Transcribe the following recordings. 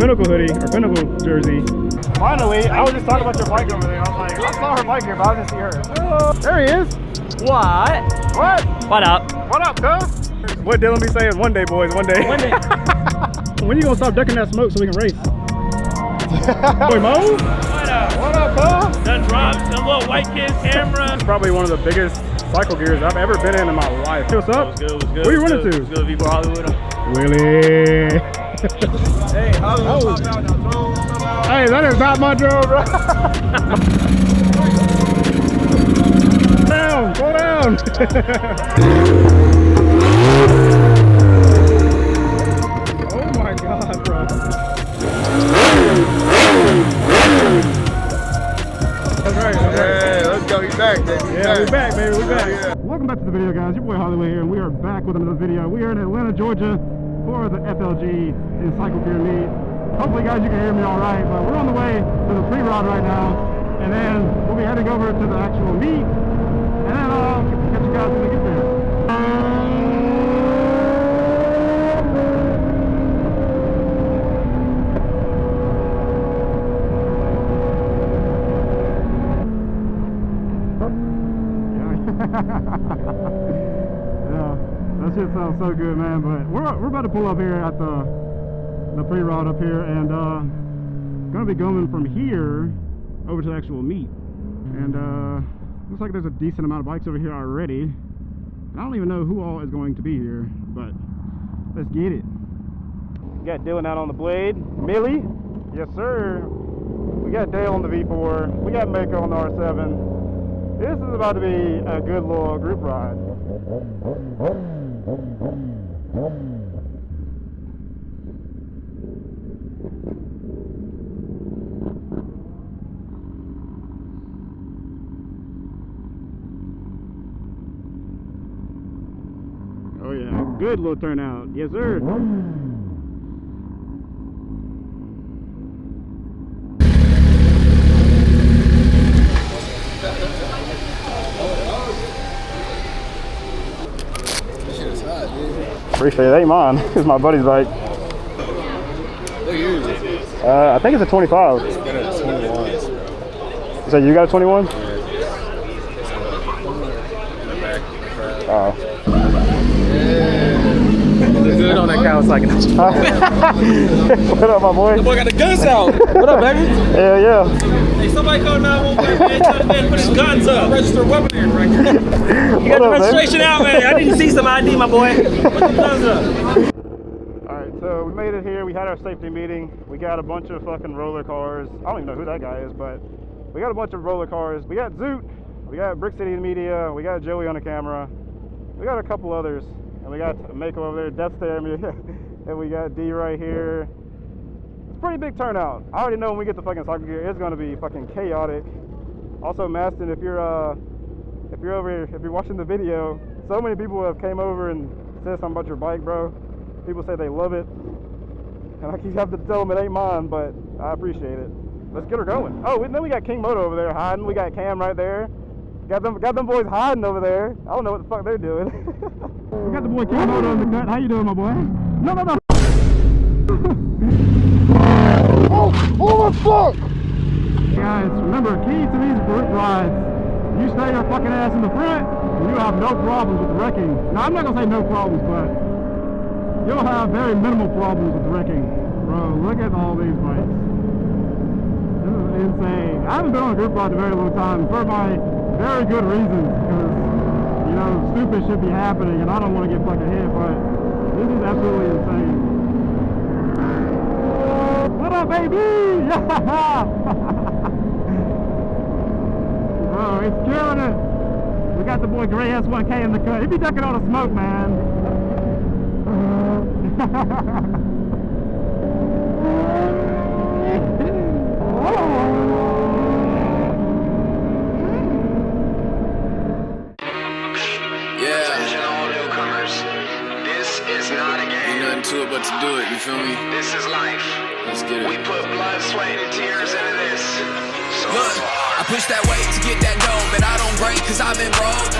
Pinnacle hoodie, or Pinnacle jersey. Finally, I was just talking about your bike over there. I was like, I saw her bike here, but I didn't see her. There he is. What? What? What up? What up, cuz? What Dylan be saying? One day, boys, one day. One day. When you gonna stop ducking that smoke so we can race? Boy, Mo? What up? What up, cuz? Done dropped some little white kid's camera. It's probably one of the biggest cycle gears I've ever been in my life. Hey, what's up? What's good? What's good? Where you running to? What's good? V4 Hollywood. Willie. Hey, Hollywood. Hey, that is not my drone, bro. Down, go down. Oh my God, bro. That's right. Hey, let's go. We back, baby. Yeah, we back, baby. We back. Yeah. Welcome back to the video, guys. Your boy Hollywood here, and we are back with another video. We are in Atlanta, Georgia, for the FLG Cycle Gear meet. Hopefully, guys, you can hear me all right. But we're on the way to the pre-rod right now, and then we'll be heading over to the actual meet, and then I'll catch you guys when we get there. Yeah, that shit sounds so good, man. But we're about to pull up here at the pre-rod up here, and gonna be going from here over to the actual meet. And looks like there's a decent amount of bikes over here already. And I don't even know who all is going to be here, but let's get it. We got Dylan out on the blade. Millie, yes sir. We got Dale on the V4. We got Mako on the R7. This is about to be a good little group ride. Oh yeah, good little turnout. Yes sir. Appreciate it. Ain't mine. It's my buddy's bike. What year is it? I think it's a 25. It's got a 21. So you got a 21? Yeah. Oh. Look good on that Kawasaki. What up, my boy? The boy got the guns out. What up, baby? Hell yeah. Hey, somebody call 911, man. Tell the man to put his guns up. Registered weapon here, right here. You got the registration out, man. I didn't see some ID, my boy. Put the guns up. Alright, so we made it here. We had our safety meeting. We got a bunch of fucking roller cars. I don't even know who that guy is, but we got a bunch of roller cars. We got Zoot. We got Brick City Media. We got Joey on the camera. We got a couple others. And we got Mako over there, Death Stare me. And we got D right here. It's a pretty big turnout. I already know when we get the fucking cycle gear, it's gonna be fucking chaotic. Also, Maston, if you're over here, if you're watching the video, so many people have came over and said something about your bike, bro. People say they love it, and I keep having to tell them it ain't mine, but I appreciate it. Let's get her going. Oh, and then we got Kynng Moto over there hiding. We got Cam right there. Got them boys hiding over there. I don't know what the fuck they're doing. We got the boy Kynng Moto in the cut. How you doing, my boy? No. Oh my fuck! Guys, remember, key to these group rides, you stay your fucking ass in the front, and you have no problems with wrecking. Now, I'm not gonna say no problems, but you'll have very minimal problems with wrecking. Bro, look at all these bikes. This is insane. I haven't been on a group ride in a very long time for my very good reasons, because, you know, stupid should be happening, and I don't want to get fucking hit, but this is absolutely insane. What up, baby? Yeah! Bro, it's killing it. We got the boy Gray S1K in the cut. He be ducking all the smoke, man. To it, but to do it, you feel me? This is life. Let's get it. We put blood, sweat, and tears into this. So look, I push that weight to get that dough, but I don't break cause I've been broke.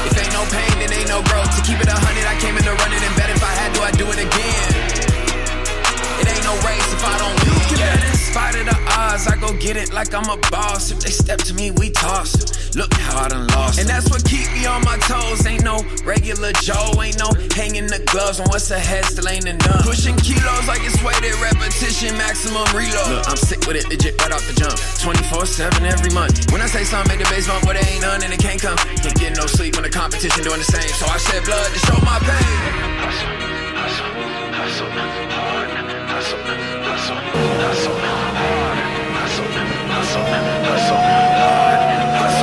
If ain't no pain, then ain't no growth. To keep it 100, I came in to run it and bet if I had to, I'd do it again. It ain't no odds, I go get it like I'm a boss. If they step to me, we toss. Look how I done lost. And that's what keep me on my toes. Ain't no regular Joe, ain't no hanging the gloves on what's ahead, still ain't enough. Pushing kilos like it's weighted repetition, maximum reload. Look, I'm sick with it, legit right off the jump. 24/7 every month. When I say something, make the bass bump, but there ain't none and it can't come. Can't get no sleep when the competition doing the same. So I shed blood to show my pain. Hustle hard, hustle hard, hustle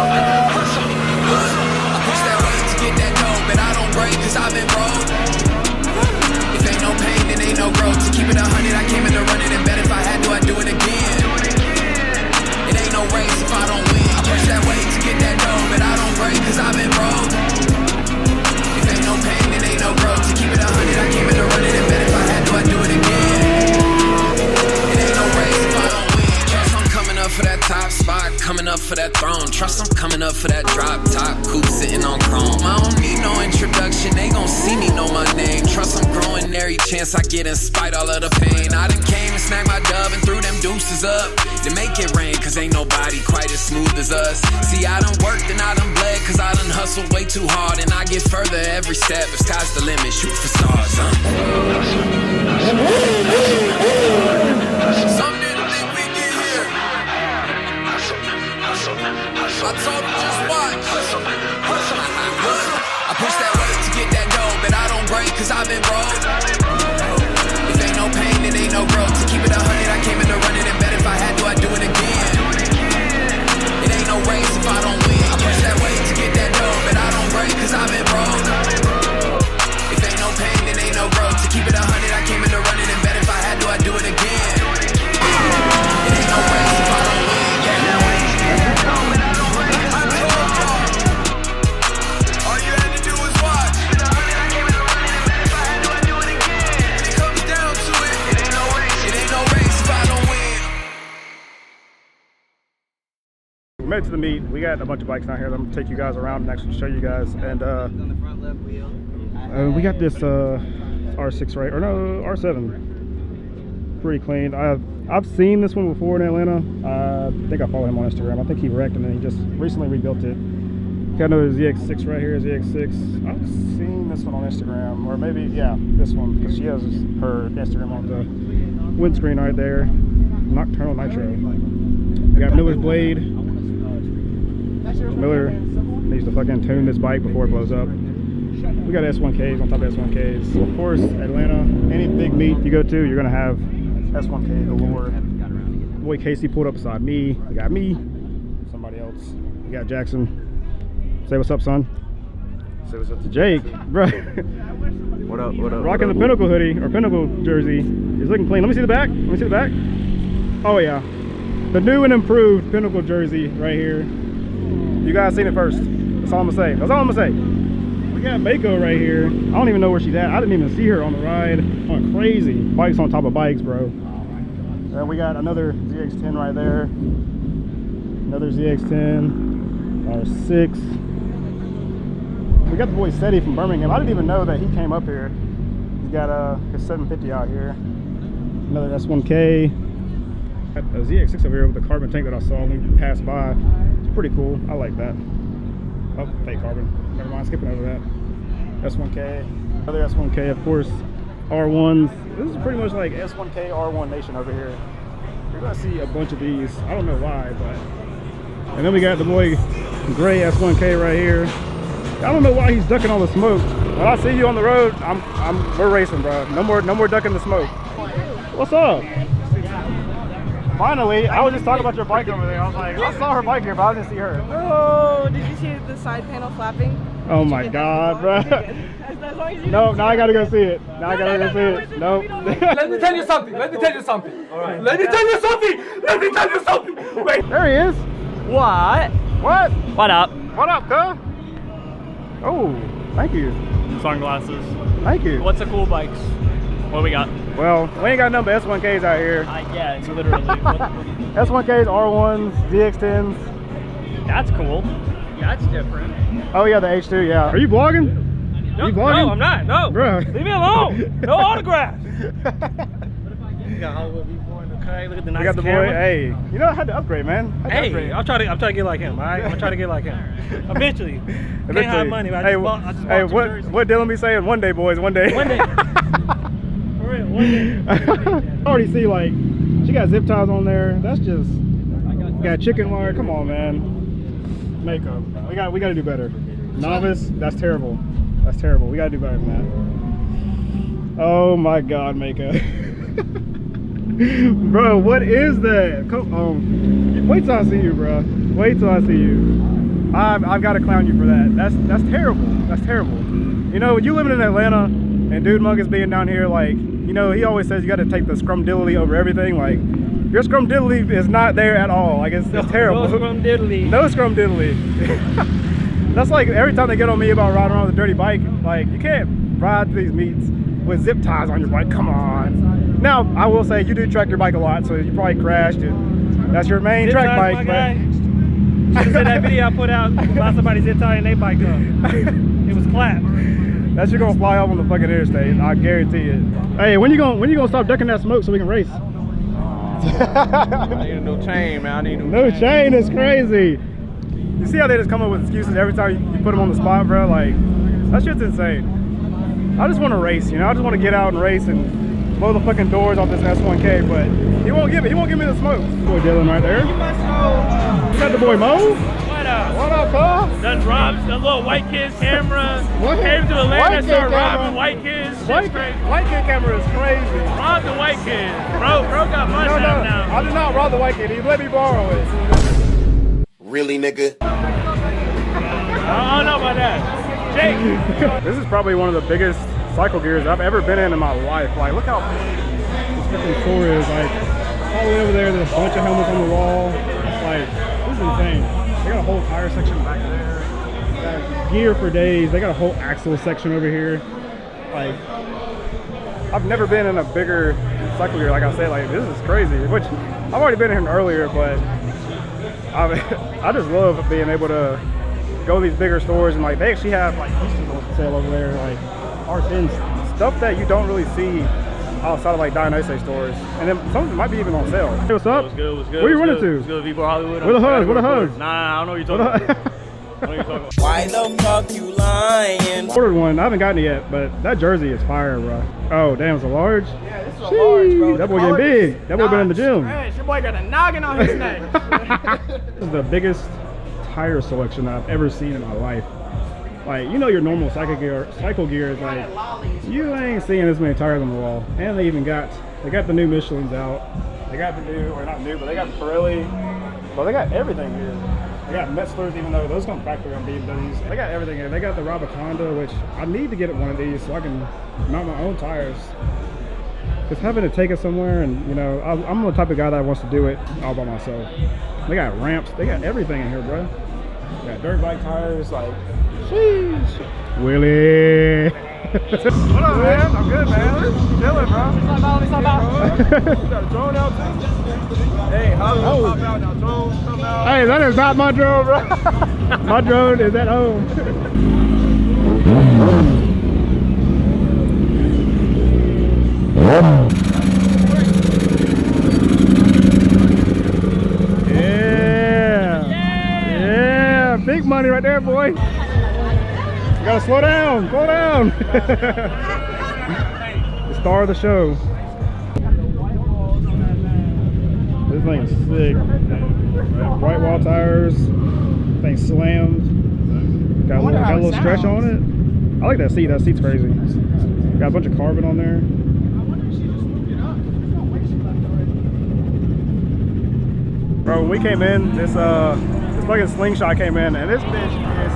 hard, hustle hard. I push that weight to get that dough, but I don't break cause I've been broke. If ain't no pain, then ain't no growth. To keep it 100, I came in to run it and bet if I had to, I'd do it again. It ain't no race if I don't win. I push that weight to get that dough, but I don't break cause I've been broke. If ain't no pain, then ain't no growth. To keep it 100, I came in to run it and bet if I had to, I'd do it again. It ain't no race if I don't win. Trust I'm coming up for that top spot, coming up for that throne. Trust I'm coming up for that drop top, coupe sitting on chrome. I don't need no introduction, they gon' see me know my name. Trust I'm growing every chance I get in spite all of the pain. I done came and snagged my dove and threw them deuces up to make it rain, cause ain't nobody quite as smooth as us. See, I done worked and I done bled, cause I done hustled way too hard. And I get further every step, if sky's the limit, shoot for stars, huh? Some didn't think we get here. I told them just watch. I push that weight to get that dough, but I don't break cause I've been broke. If ain't no pain, then ain't no growth. To keep it 100, I came in to run it and bet if I had to, I'd do it again. It ain't no race if I don't win. I push that weight to get that dough, but I don't break cause I've been broke. If ain't no pain, then ain't no growth. To keep it 100, I came in to run it and bet if I had to, I'd do it again. It ain't no race if I don't win. All you had to do was watch. It comes down to it. It ain't no race if I don't win. We made it to the meet. We got a bunch of bikes down here. I'm gonna take you guys around and actually show you guys. And we got this R6 right, or no, R7. Pretty clean. I've seen this one before in Atlanta. I think I follow him on Instagram. I think he wrecked and then he just recently rebuilt it. Got another ZX6 right here, ZX6. I've seen this one on Instagram, or maybe, yeah, this one, because she has her Instagram on the windscreen right there. Nocturnal Nitro. We got Miller's blade. Miller needs to fucking tune this bike before it blows up. We got S1Ks on top of S1Ks. Of course, Atlanta, any big meet you go to, you're gonna have S1K galore. Boy Casey pulled up beside me. We got me, somebody else. We got Jackson. Say what's up, son. Say what's up to Jake, bro. What up, what up? Rocking the Pinnacle hoodie, or Pinnacle jersey. He's looking clean. Let me see the back. Let me see the back. Oh yeah. The new and improved Pinnacle jersey right here. You guys seen it first. That's all I'm gonna say. That's all I'm gonna say. We got Mako right here. I don't even know where she's at. I didn't even see her on the ride. On crazy. Bikes on top of bikes, bro. And we got another ZX10 right there. Another ZX10. R6. We got the boy Steady from Birmingham. I didn't even know that he came up here. He's got his 750 out here. Another S1K. Got a ZX6 over here with the carbon tank that I saw when we passed by. It's pretty cool. I like that. Oh, fake carbon. Never mind, skipping over that. S1K. Another S1K, of course. R1s. This is pretty much like S1K R1 Nation over here. You're gonna see a bunch of these. I don't know why, but. And then we got the boy Gray S1K right here. I don't know why he's ducking all the smoke. When I see you on the road, we're racing, bro. No more ducking the smoke. What's up? Finally, I was just talking about your bike over there. I was like, I saw her bike here, but I didn't see her. Oh, did you see the side panel flapping? Oh my God, bro. No, now I gotta go see it. Now I gotta go see it. Nope. Let me tell you something. Let me tell you something. All right. Let me tell you something. Let me tell you something. Wait. There he is. What? What? What up? What up, cuz? Oh, thank you. Sunglasses. Thank you. What's the cool bikes? What we got? Well, we ain't got nothing but S1Ks out here. Yeah, it's literally. S1Ks, R1s, ZX10s. That's cool. Yeah, that's different. Oh yeah, the H2, yeah. Are you vlogging? No, you vlogging? no, I'm not. No. Bro. Leave me alone. No autographs. Okay, look at the nice We got the boy. camera. Hey, you know I had to upgrade, man. I had to Hey, upgrade. I'm trying to get like him. All right, I'm trying to get like him. Eventually. Can't have money. But I just bought hey, two jerseys. what Dylan be saying? One day, boys. One day. One day. For real, one day. I already see like she got zip ties on there. That's just got chicken wire. Come on, man. Makeup. We got to do better. Novice. That's terrible. That's terrible. We got to do better than that. Oh my God, makeup. Bro, what is that? Come on. Wait till I see you, bro. Wait till I see you. I've got to clown you for that. That's terrible. That's terrible. You know, you living in Atlanta and Dude Monk is being down here, like, you know, he always says you got to take the scrumdiddly over everything. Like, your scrumdiddly is not there at all. Like, it's terrible. No scrumdiddly. No scrumdiddly. That's like every time they get on me about riding around with a dirty bike. Like, you can't ride these meets with zip ties on your bike. Come on. Now, I will say you do track your bike a lot, so you probably crashed. And that's your main Zip track ties, bike. my guy. You should see that video I put out about somebody zip tying their bike up. It was clapped. That shit gonna fly off on the fucking interstate. I guarantee it. Hey, when you gonna stop ducking that smoke so we can race? I need a new chain, man. I need a No chain is crazy. You see how they just come up with excuses every time you put them on the spot, bro? Like, that shit's insane. I just want to race, you know? I just want to get out and race and blow the fucking doors off this S1K, but he won't give me the smoke. Boy Dylan right there. You must know. You got the boy Mo? What up? What up, Paul? Done drops, the little white kids camera. What? Came to Atlanta White and kid started camera? robbing white kids. White kid camera is crazy. Robbed the white kids. Bro got my No, shot now. I did not rob the white kid. He let me borrow it. Really, nigga? I don't know about that. Jake. This is probably one of the biggest cycle gears I've ever been in my life. Like, look how big this freaking store is. Like, all the way over there, there's a bunch of helmets on the wall. Like, this is insane. They got a whole tire section back there. They got gear for days. They got a whole axle section over here. Like, I've never been in a bigger cycle gear. Like I said, like, this is crazy. Which I've already been in here earlier, but I just love being able to go to these bigger stores, and like they actually have like pieces on sale over there, like R10s, stuff that you don't really see outside of like Dionysus stores, and then some of them might be even on sale. Hey, what's up? What's good? What's good? Where you What's running good? to? What's good? V4 Hollywood. Where the hug? Where the hug? Nah, I don't know what you're talking about. I know what you're talking about. Why the fuck you lying? Ordered one. I haven't gotten it yet, but that jersey is fire, bro. Oh damn, it's a large. Yeah, this is a large, bro. That boy getting big. That boy been in the gym. Man, your boy got a noggin on his neck. This is the biggest tire selection that I've ever seen in my life. Like, you know, your normal cycle gear is like, you ain't seeing this many tires on the wall. And they got the new Michelins out. They got the new, or not new, but they got Pirelli. Well, they got everything here. They got Metzlers, even though those come factory on BMWs. They got everything here. They got the Robiconda, which I need to get one of these so I can mount my own tires. Because having to take it somewhere, and you know, I'm the type of guy that wants to do it all by myself. They got ramps. They got everything in here, bro. They got dirt bike tires, like, sheesh. Willie. What up, man? I'm good, man. Chilling, bro. What's up? You got a drone out too? Hey, how pop out now? Drone come out. Hey, that is not my drone, bro. My drone is at home. Yeah, big money right there, boy. You gotta slow down, slow down. The star of the show. This thing is sick. White wall tires. Thing slammed. Got a little stretch on it. I like that seat. That seat's crazy. Got a bunch of carbon on there. Bro, when we came in, this fucking slingshot came in, and this bitch is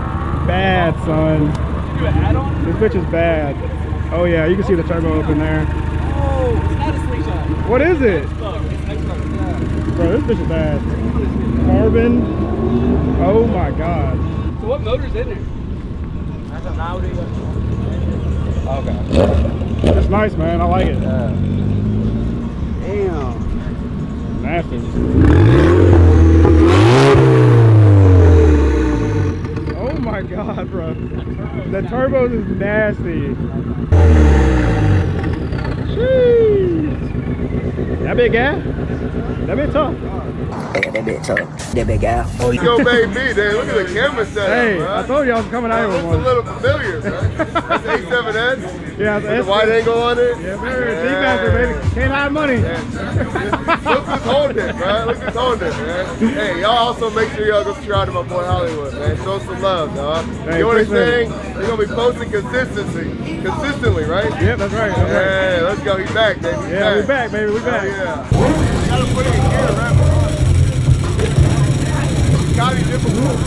bad, son. This bitch is bad. Oh yeah, you can see the turbo up in there. Oh, it's not a slingshot. What is it? Bro, this bitch is bad. Carbon. Oh my god. So what motor's in there? That's an Audi. Okay. It's nice, man. I like it. Damn. Nasty. Oh my god, bro. The turbos is nasty. Jeez. That big guy. That bit tough. That bit tough. That big guy. Oh, you go made me, then. Look at the camera setup, Hey, bro. I told you I was coming out with Looks one. a little familiar, man. That's A7S. Yeah, With the wide angle on it. Yeah, D-Master, baby. Can't hide money. Look who's holding it, bro. Look who's holding it, man. Hey, y'all also make sure y'all go subscribe to my boy Hollywood, man. Show some love, dog. Hey, you know what I'm appreciate saying? You're gonna be posting consistently, right? Yep, that's right. That's right. Yeah, let's go. He's back, baby. Yeah, we back, baby. We back. Yeah. Gotta put it in gear, right? Gotta be difficult.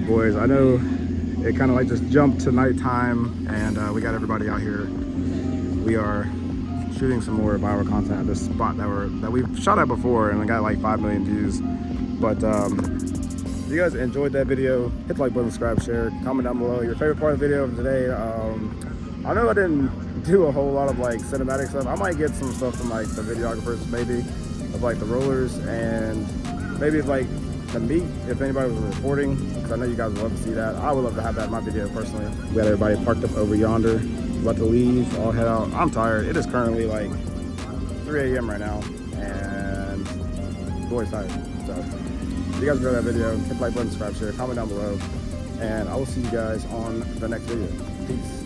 Boys, I know it kind of like just jumped to nighttime, and we got everybody out here. We are shooting some more viral content at this spot that we've shot at before, and we got like 5 million views. But if you guys enjoyed that video, hit the like button, subscribe, share, comment down below your favorite part of the video of today. I know I didn't do a whole lot of like cinematic stuff. I might get some stuff from like the videographers, maybe of like the rollers, and maybe like the meet if anybody was recording, because I know you guys would love to see that. I would love to have that in my video personally. We got everybody parked up over yonder, about to leave, all head out. I'm tired. It is currently like 3 a.m. right now, and boy's tired. So if you guys enjoyed that video, hit the like button, subscribe, share, comment down below, and I will see you guys on the next video. Peace.